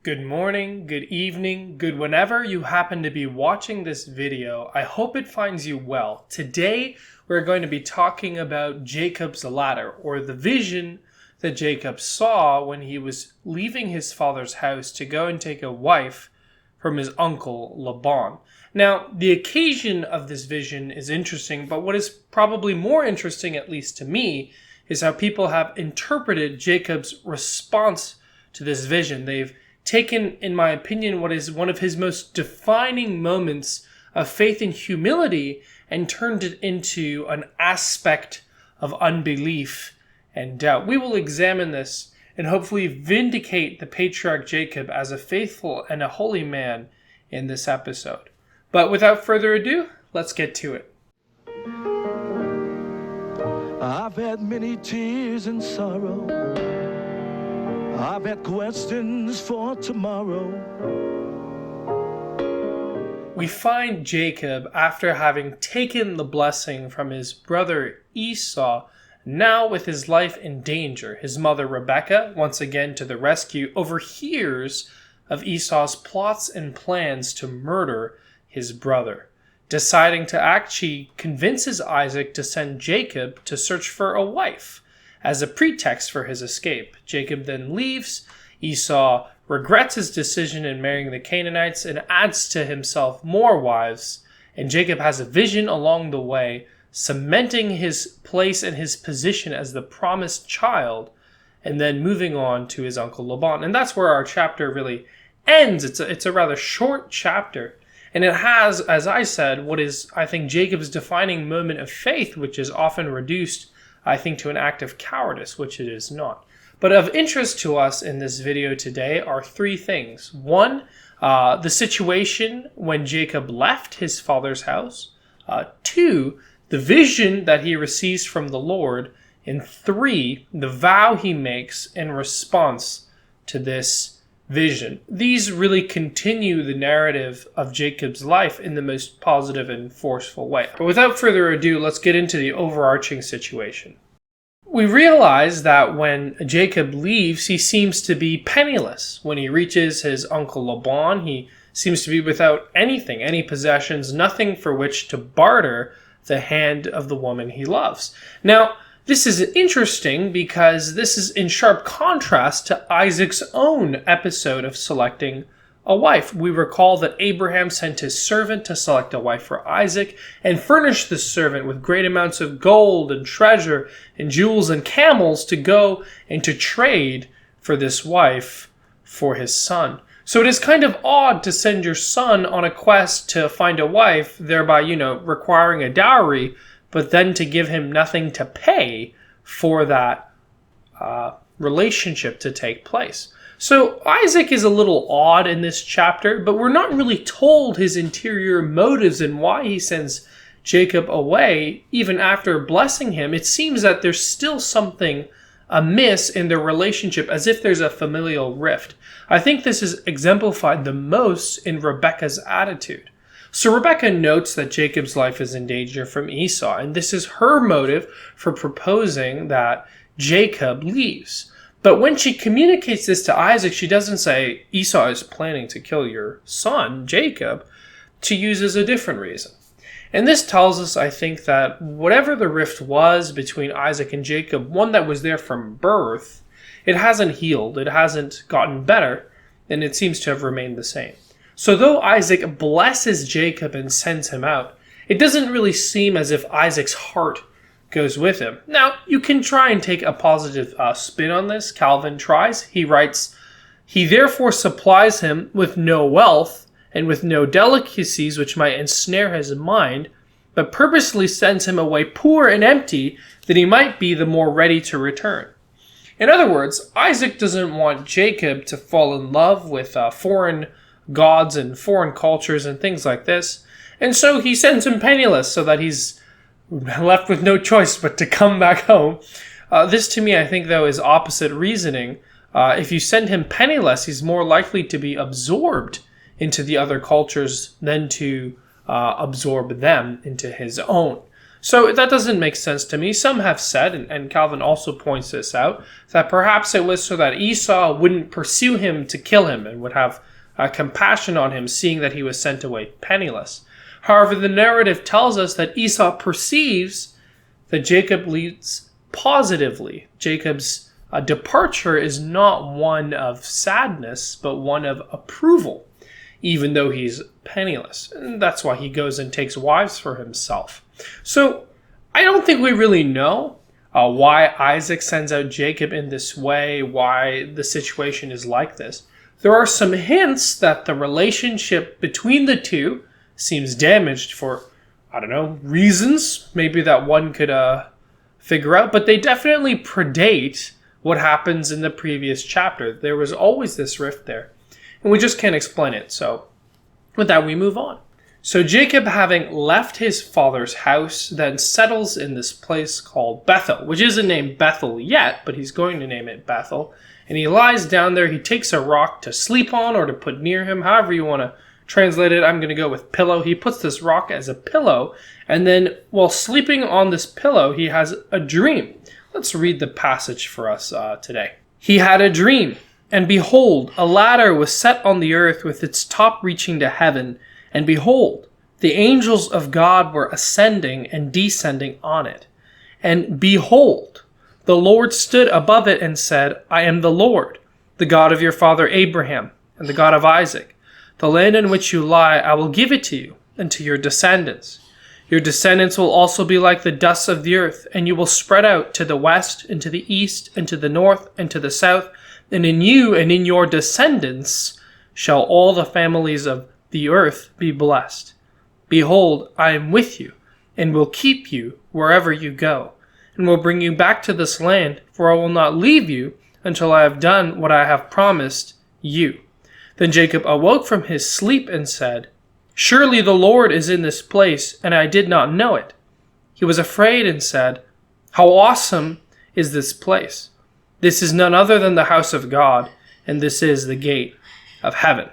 Good morning, good evening, good whenever you happen to be watching this video. I hope it finds you well. Today, we're going to be talking about Jacob's ladder, or the vision that Jacob saw when he was leaving his father's house to go and take a wife from his uncle Laban. Now, the occasion of this vision is interesting, but what is probably more interesting, at least to me, is how people have interpreted Jacob's response to this vision. They've taken, in my opinion, what is one of his most defining moments of faith and humility and turned it into an aspect of unbelief and doubt. We will examine this and hopefully vindicate the patriarch Jacob as a faithful and a holy man in this episode. But without further ado, let's get to it. I've had many tears and sorrow. I've had questions for tomorrow. We find Jacob, after having taken the blessing from his brother Esau, now with his life in danger. His mother Rebekah, once again to the rescue, overhears of Esau's plots and plans to murder his brother. Deciding to act, she convinces Isaac to send Jacob to search for a wife as a pretext for his escape. Jacob then leaves. Esau regrets his decision in marrying the Canaanites and adds to himself more wives. And Jacob has a vision along the way, cementing his place and his position as the promised child, and then moving on to his uncle Laban. And that's where our chapter really ends. It's a rather short chapter. And it has, as I said, what is, I think, Jacob's defining moment of faith, which is often reduced, I think, to an act of cowardice, which it is not. But of interest to us in this video today are three things. One, the situation when Jacob left his father's house. Two, the vision that he receives from the Lord. And three, the vow he makes in response to this vision. These really continue the narrative of Jacob's life in the most positive and forceful way. But without further ado, let's get into the overarching situation. We realize that when Jacob leaves, he seems to be penniless. When he reaches his uncle Laban, he seems to be without anything, any possessions, nothing for which to barter the hand of the woman he loves. Now, this is interesting because this is in sharp contrast to Isaac's own episode of selecting a wife. We recall that Abraham sent his servant to select a wife for Isaac and furnished the servant with great amounts of gold and treasure and jewels and camels to go and to trade for this wife for his son. So it is kind of odd to send your son on a quest to find a wife, thereby, requiring a dowry, but then to give him nothing to pay for that relationship to take place. So Isaac is a little odd in this chapter, but we're not really told his interior motives and why he sends Jacob away, even after blessing him. It seems that there's still something amiss in their relationship, as if there's a familial rift. I think this is exemplified the most in Rebekah's attitude. So Rebekah notes that Jacob's life is in danger from Esau, and this is her motive for proposing that Jacob leaves. But when she communicates this to Isaac, she doesn't say Esau is planning to kill your son, Jacob. She uses a different reason. And this tells us, I think, that whatever the rift was between Isaac and Jacob, one that was there from birth, it hasn't healed, it hasn't gotten better, and it seems to have remained the same. So though Isaac blesses Jacob and sends him out, it doesn't really seem as if Isaac's heart goes with him. Now, you can try and take a positive spin on this. Calvin tries. He writes, "He therefore supplies him with no wealth and with no delicacies which might ensnare his mind, but purposely sends him away poor and empty, that he might be the more ready to return." In other words, Isaac doesn't want Jacob to fall in love with foreign gods and foreign cultures and things like this, and so he sends him penniless so that he's left with no choice but to come back home. This to me, I think, though, is opposite reasoning. If you send him penniless, he's more likely to be absorbed into the other cultures than to absorb them into his own. So that doesn't make sense to me. Some have said, and Calvin also points this out, that perhaps it was so that Esau wouldn't pursue him to kill him and would have compassion on him, seeing that he was sent away penniless. However, the narrative tells us that Esau perceives that Jacob leads positively. Jacob's departure is not one of sadness, but one of approval, even though he's penniless. And that's why he goes and takes wives for himself. So I don't think we really know why Isaac sends out Jacob in this way, why the situation is like this. There are some hints that the relationship between the two seems damaged for, reasons maybe that one could figure out, but they definitely predate what happens in the previous chapter. There was always this rift there, and we just can't explain it. So with that, we move on. So Jacob, having left his father's house, then settles in this place called Bethel, which isn't named Bethel yet, but he's going to name it Bethel. And he lies down there. He takes a rock to sleep on or to put near him, however you want to translate it. I'm going to go with pillow. He puts this rock as a pillow, and then while sleeping on this pillow, he has a dream. Let's read the passage for us today. He had a dream, and behold, a ladder was set on the earth with its top reaching to heaven, and behold, the angels of God were ascending and descending on it. And behold, the Lord stood above it and said, I am the Lord, the God of your father Abraham, and the God of Isaac. The land in which you lie, I will give it to you and to your descendants. Your descendants will also be like the dust of the earth, and you will spread out to the west and to the east and to the north and to the south, and in you and in your descendants shall all the families of the earth be blessed. Behold, I am with you, and will keep you wherever you go, and will bring you back to this land, for I will not leave you until I have done what I have promised you. Then Jacob awoke from his sleep and said, Surely the Lord is in this place, and I did not know it. He was afraid and said, How awesome is this place! This is none other than the house of God, and this is the gate of heaven.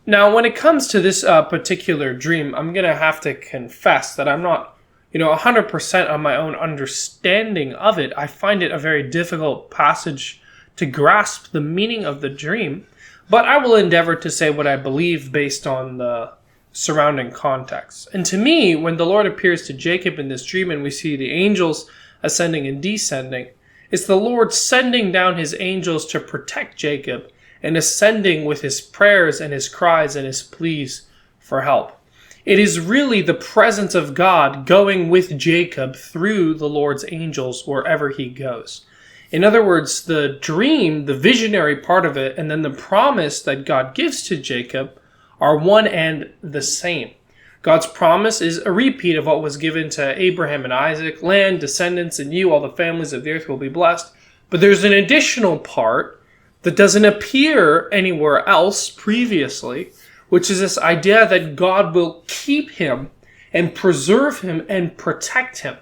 Now, when it comes to this particular dream, I'm going to have to confess that I'm not 100% on my own understanding of it. I find it a very difficult passage to grasp the meaning of the dream, but I will endeavor to say what I believe based on the surrounding context. And to me, when the Lord appears to Jacob in this dream and we see the angels ascending and descending, it's the Lord sending down his angels to protect Jacob and ascending with his prayers and his cries and his pleas for help. It is really the presence of God going with Jacob through the Lord's angels wherever he goes. In other words, the dream, the visionary part of it, and then the promise that God gives to Jacob are one and the same. God's promise is a repeat of what was given to Abraham and Isaac. Land, descendants, and you, all the families of the earth will be blessed. But there's an additional part that doesn't appear anywhere else previously, which is this idea that God will keep him and preserve him and protect him.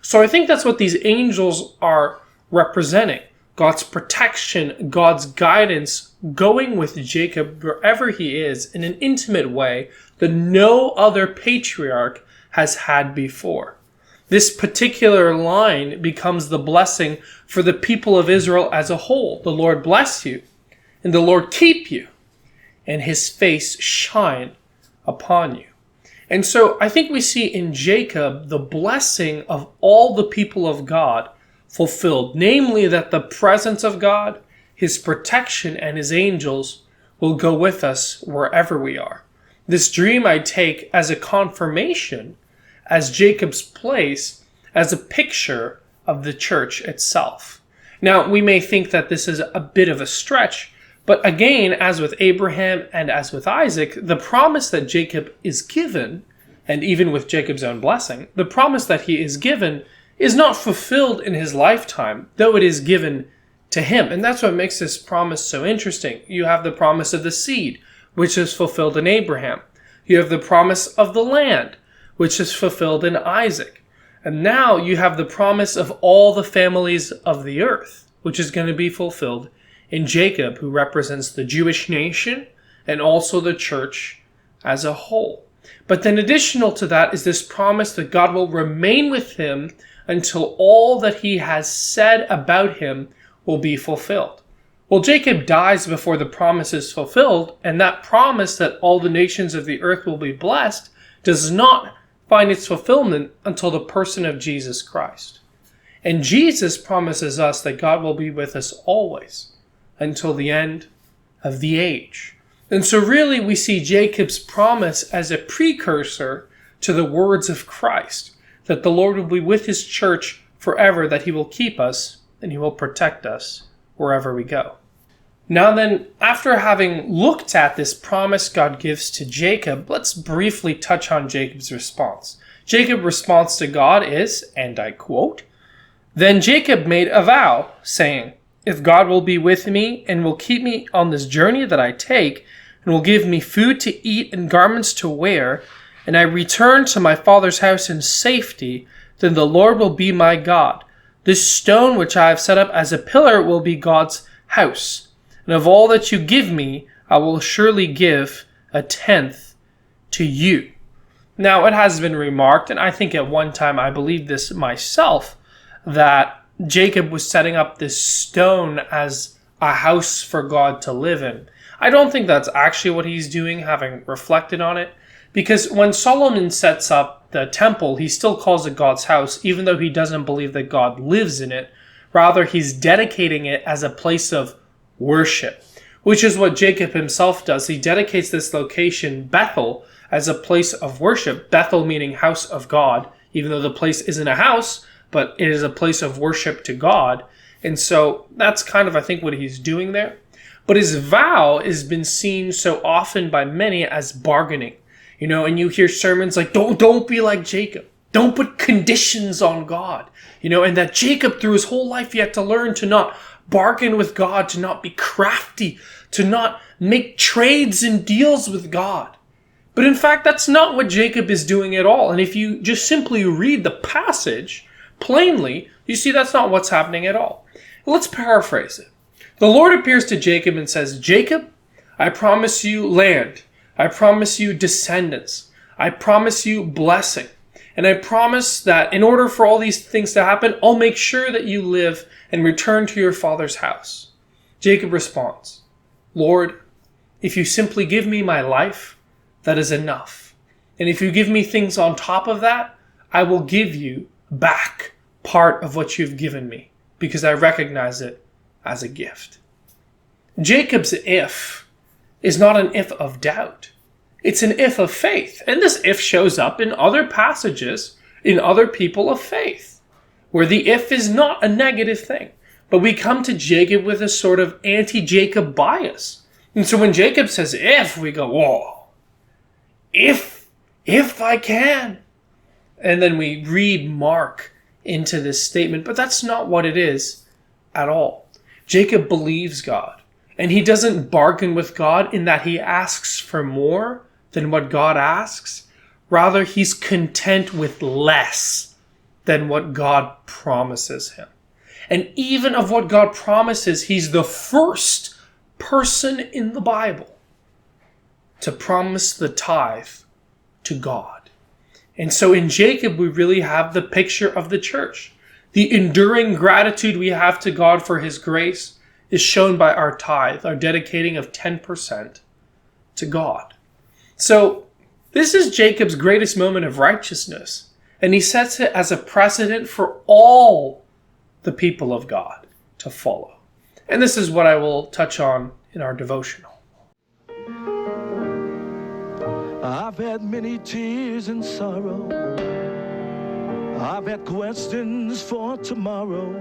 So I think that's what these angels are representing. God's protection, God's guidance, going with Jacob wherever he is in an intimate way that no other patriarch has had before. This particular line becomes the blessing for the people of Israel as a whole. The Lord bless you, and the Lord keep you, and his face shine upon you. And so I think we see in Jacob the blessing of all the people of God fulfilled, namely that the presence of God, his protection, and his angels will go with us wherever we are. This dream I take as a confirmation, as Jacob's place, as a picture of the church itself. Now, we may think that this is a bit of a stretch, but again, as with Abraham and as with Isaac, the promise that Jacob is given, and even with Jacob's own blessing, the promise that he is given is not fulfilled in his lifetime, though it is given to him. And that's what makes this promise so interesting. You have the promise of the seed, which is fulfilled in Abraham. You have the promise of the land, which is fulfilled in Isaac. And now you have the promise of all the families of the earth, which is going to be fulfilled in Jacob, who represents the Jewish nation and also the church as a whole. But then additional to that is this promise that God will remain with him until all that he has said about him will be fulfilled. Well, Jacob dies before the promise is fulfilled, and that promise that all the nations of the earth will be blessed does not find its fulfillment until the person of Jesus Christ. And Jesus promises us that God will be with us always until the end of the age. And so really we see Jacob's promise as a precursor to the words of Christ, that the Lord will be with his church forever, that he will keep us and he will protect us wherever we go. Now then, after having looked at this promise God gives to Jacob, let's briefly touch on Jacob's response. Jacob's response to God is, and I quote, "Then Jacob made a vow, saying, 'If God will be with me and will keep me on this journey that I take, and will give me food to eat and garments to wear, and I return to my father's house in safety, then the Lord will be my God. This stone which I have set up as a pillar will be God's house. And of all that you give me, I will surely give a tenth to you.'" Now, it has been remarked, and I think at one time I believed this myself, that Jacob was setting up this stone as a house for God to live in. I don't think that's actually what he's doing, having reflected on it, because when Solomon sets up the temple, he still calls it God's house, even though he doesn't believe that God lives in it. Rather, he's dedicating it as a place of worship, which is what Jacob himself does. He dedicates this location, Bethel, as a place of worship. Bethel meaning house of God, even though the place isn't a house, but it is a place of worship to God. And so that's kind of, I think, what he's doing there. But his vow has been seen so often by many as bargaining. And you hear sermons like, don't be like Jacob. Don't put conditions on God. And that Jacob through his whole life he had to learn to not bargain with God, to not be crafty, to not make trades and deals with God. But in fact, that's not what Jacob is doing at all. And if you just simply read the passage plainly, you see that's not what's happening at all. Let's paraphrase it. The Lord appears to Jacob and says, "Jacob, I promise you land. I promise you descendants. I promise you blessing. And I promise that in order for all these things to happen, I'll make sure that you live and return to your father's house." Jacob responds, "Lord, if you simply give me my life, that is enough. And if you give me things on top of that, I will give you back part of what you've given me, because I recognize it as a gift." Jacob's if is not an if of doubt. It's an if of faith. And this if shows up in other passages, in other people of faith, where the if is not a negative thing. But we come to Jacob with a sort of anti-Jacob bias. And so when Jacob says if, we go, whoa, if I can. And then we read Mark into this statement, but that's not what it is at all. Jacob believes God, and he doesn't bargain with God in that he asks for more than what God asks. Rather, he's content with less than what God promises him. And even of what God promises, he's the first person in the Bible to promise the tithe to God. And so in Jacob, we really have the picture of the church. The enduring gratitude we have to God for his grace is shown by our tithe, our dedicating of 10% to God. So this is Jacob's greatest moment of righteousness, and he sets it as a precedent for all the people of God to follow. And this is what I will touch on in our devotional. I've had many tears and sorrow. I've had questions for tomorrow.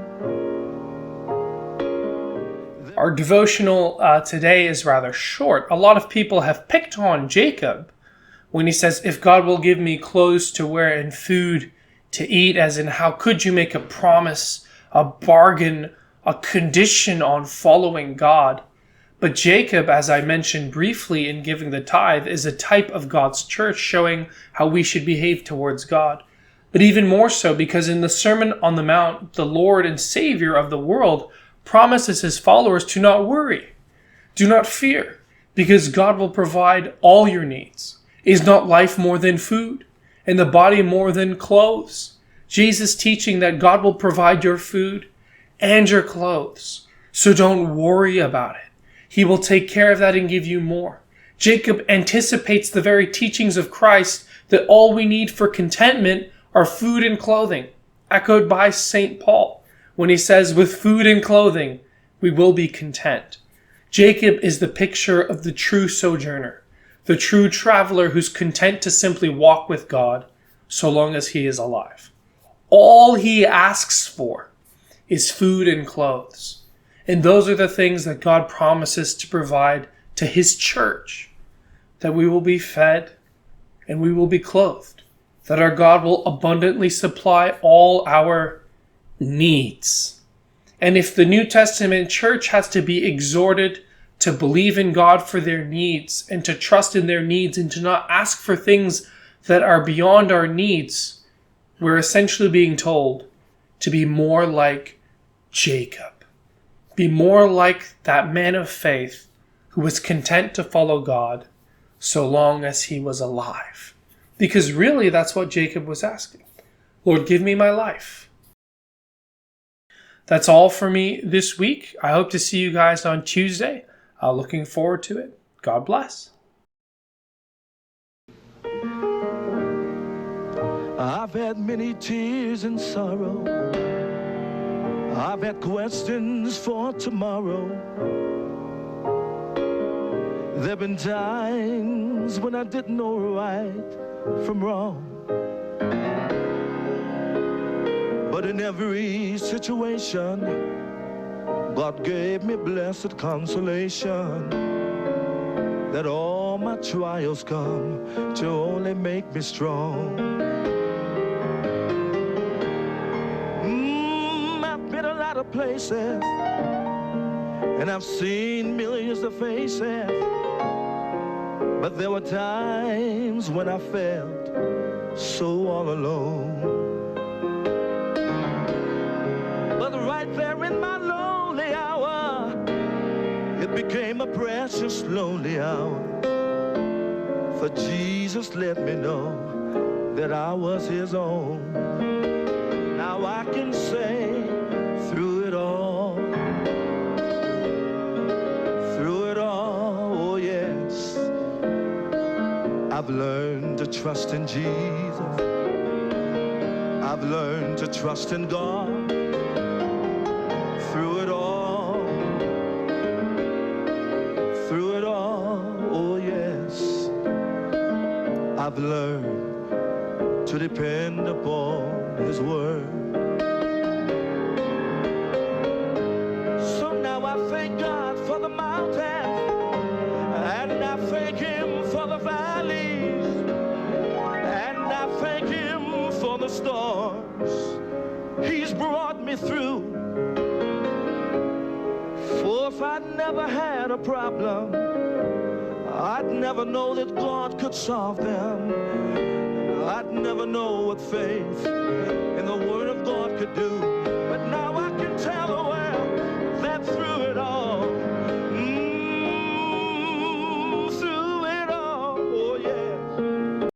Our devotional today is rather short. A lot of people have picked on Jacob when he says, if God will give me clothes to wear and food to eat, as in how could you make a promise, a bargain, a condition on following God? But Jacob, as I mentioned briefly in giving the tithe, is a type of God's church, showing how we should behave towards God. But even more so because in the Sermon on the Mount, the Lord and Savior of the world promises his followers to not worry, do not fear, because God will provide all your needs. Is not life more than food, and the body more than clothes? Jesus teaching that God will provide your food and your clothes. So don't worry about it. He will take care of that and give you more. Jacob anticipates the very teachings of Christ that all we need for contentment are food and clothing, echoed by St. Paul when he says, with food and clothing, we will be content. Jacob is the picture of the true sojourner, the true traveler who's content to simply walk with God so long as he is alive. All he asks for is food and clothes. And those are the things that God promises to provide to his church, that we will be fed and we will be clothed, that our God will abundantly supply all our needs. And if the New Testament church has to be exhorted to believe in God for their needs and to trust in their needs and to not ask for things that are beyond our needs, we're essentially being told to be more like Jacob. Be more like that man of faith who was content to follow God so long as he was alive. Because really that's what Jacob was asking. Lord, give me my life. That's all for me this week. I hope to see you guys on Tuesday. Looking forward to it. God bless. I've had many tears and sorrow. I've had questions for tomorrow. There've been times when I didn't know right from wrong. But in every situation, God gave me blessed consolation that all my trials come to only make me strong. I've been a lot of places and I've seen millions of faces, but there were times when I felt so all alone. But right there in my lonely hour, it became a precious lonely hour. For Jesus let me know that I was his own. Now I can say through it all, oh yes, I've learned to trust in Jesus. I've learned to trust in God. Through it all, oh yes, I've learned to depend upon his word. So now I thank God for the mountains, and I thank him for the valleys, and I thank him for the storms he's brought me through. For if I'd never had a problem, I'd never know that God could solve them. I'd never know what faith in the Word of God could do. But now I can tell